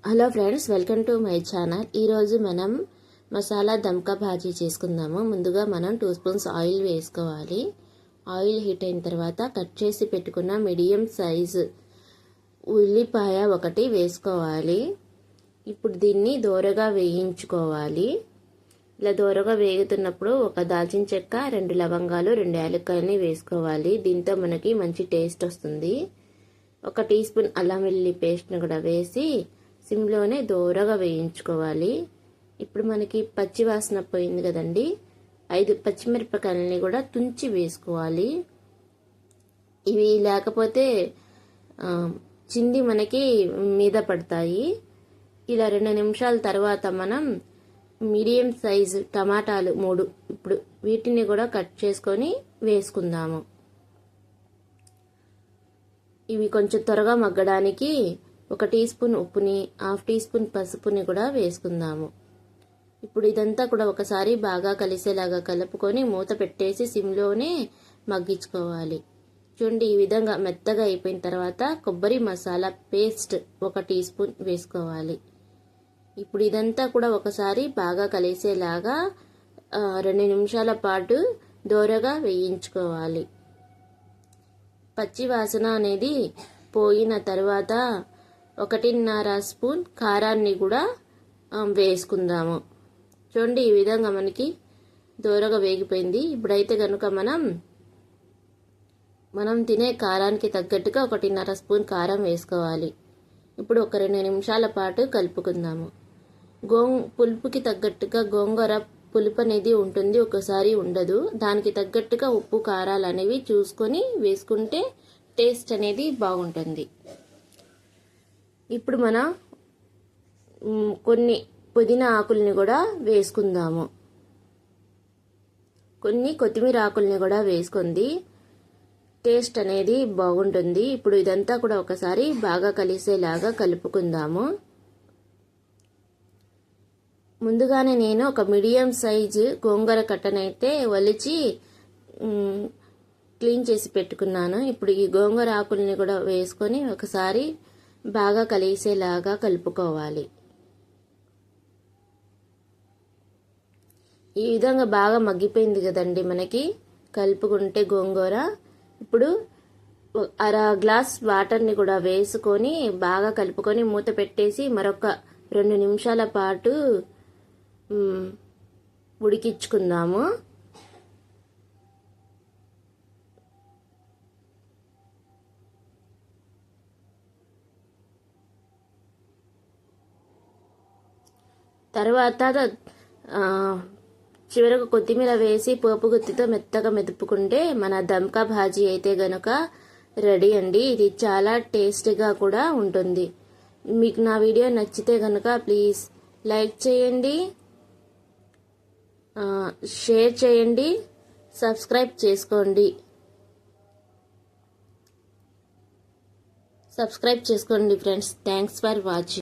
Hello friends, welcome to my channel. ఈరోజు మనం మసాలా దమ్కా భాజీ చేసుకుందాము. ముందుగా మనం 2 స్పూన్స్ ఆయిల్ వేసుకోవాలి. ఆయిల్ హీట్ అయిన తర్వాత కట్ చేసి పెట్టుకున్న మీడియం సైజు ఉల్లిపాయ ఒకటి వేసుకోవాలి. ఇప్పుడు దీన్ని దోరగా వేయించుకోవాలి. ఇలా దోరగా వేగుతున్నప్పుడు ఒక దాల్చిన చెక్క, 2 లవంగాలు, 2 యాలక్కాయలని వేసుకోవాలి. దీంతో మనకి మంచి టేస్ట్ వస్తుంది. 1 టీ స్పూన్ అల్లం వెల్లుల్లి పేస్ట్ని కూడా వేసి సిమ్లోనే దోరగా వేయించుకోవాలి. ఇప్పుడు మనకి పచ్చి వాసన పోయింది కదండి. 5 పచ్చిమిరపకాయలని కూడా తుంచి వేసుకోవాలి. ఇవి లేకపోతే చింది మనకి మీద పడతాయి. ఇలా 2 నిమిషాల తర్వాత మనం మీడియం సైజు టమాటాలు 3 ఇప్పుడు వీటిని కూడా కట్ చేసుకొని వేసుకుందాము. ఇవి కొంచెం త్వరగా మగ్గడానికి 1 టీ స్పూన్ ఉప్పుని, 1/2 టీ స్పూన్ పసుపుని కూడా వేసుకుందాము. ఇప్పుడు ఇదంతా కూడా ఒకసారి బాగా కలిసేలాగా కలుపుకొని మూత పెట్టేసి సిమ్లోనే మగ్గించుకోవాలి. చూడండి, ఈ విధంగా మెత్తగా అయిపోయిన తర్వాత కొబ్బరి మసాలా పేస్ట్ 1 టీ స్పూన్ వేసుకోవాలి. ఇప్పుడు ఇదంతా కూడా ఒకసారి బాగా కలిసేలాగా 2 నిమిషాల పాటు దోరగా వేయించుకోవాలి. పచ్చి వాసన అనేది పోయిన తర్వాత 1.5 స్పూన్ కారాన్ని కూడా వేసుకుందాము. చూడండి, ఈ విధంగా మనకి దోరగా వేగిపోయింది. ఇప్పుడైతే కనుక మనం తినే కారానికి తగ్గట్టుగా 1.5 స్పూన్ కారం వేసుకోవాలి. ఇప్పుడు ఒక 2 నిమిషాల పాటు కలుపుకుందాము. పులుపుకి తగ్గట్టుగా గోంగూర పులుపు అనేది ఉంటుంది, ఒకసారి ఉండదు. దానికి తగ్గట్టుగా ఉప్పు కారాలు అనేవి చూసుకొని వేసుకుంటే టేస్ట్ అనేది బాగుంటుంది. ఇప్పుడు మనం కొన్ని పుదీనా ఆకుల్ని కూడా వేసుకుందాము. కొన్ని కొత్తిమీర ఆకుల్ని కూడా వేసుకుంది టేస్ట్ అనేది బాగుంటుంది. ఇప్పుడు ఇదంతా కూడా ఒకసారి బాగా కలిసేలాగా కలుపుకుందాము. ముందుగానే నేను ఒక మీడియం సైజు గోంగూర కట్టనైతే ఒలిచి క్లీన్ చేసి పెట్టుకున్నాను. ఇప్పుడు ఈ గోంగూర ఆకుల్ని కూడా వేసుకొని ఒకసారి బాగా కలిసేలాగా కలుపుకోవాలి. ఈ విధంగా బాగా మగ్గిపోయింది కదండి మనకి కలుపుకుంటే గోంగూర. ఇప్పుడు 1/2 గ్లాస్ వాటర్ని కూడా వేసుకొని బాగా కలుపుకొని మూత పెట్టేసి మరొక 2 నిమిషాల పాటు ఉడికించుకుందాము. తర్వాత చివరకు కొత్తిమీర వేసి పోపు గుత్తితో మెత్తగా మెదుపుకుంటే మన దమ్కా భాజీ అయితే గనుక రెడీ అండి. ఇది చాలా టేస్టీగా కూడా ఉంటుంది. మీకు నా వీడియో నచ్చితే గనుక ప్లీజ్ లైక్ చేయండి, షేర్ చేయండి, సబ్స్క్రైబ్ చేసుకోండి ఫ్రెండ్స్. Thanks for watching.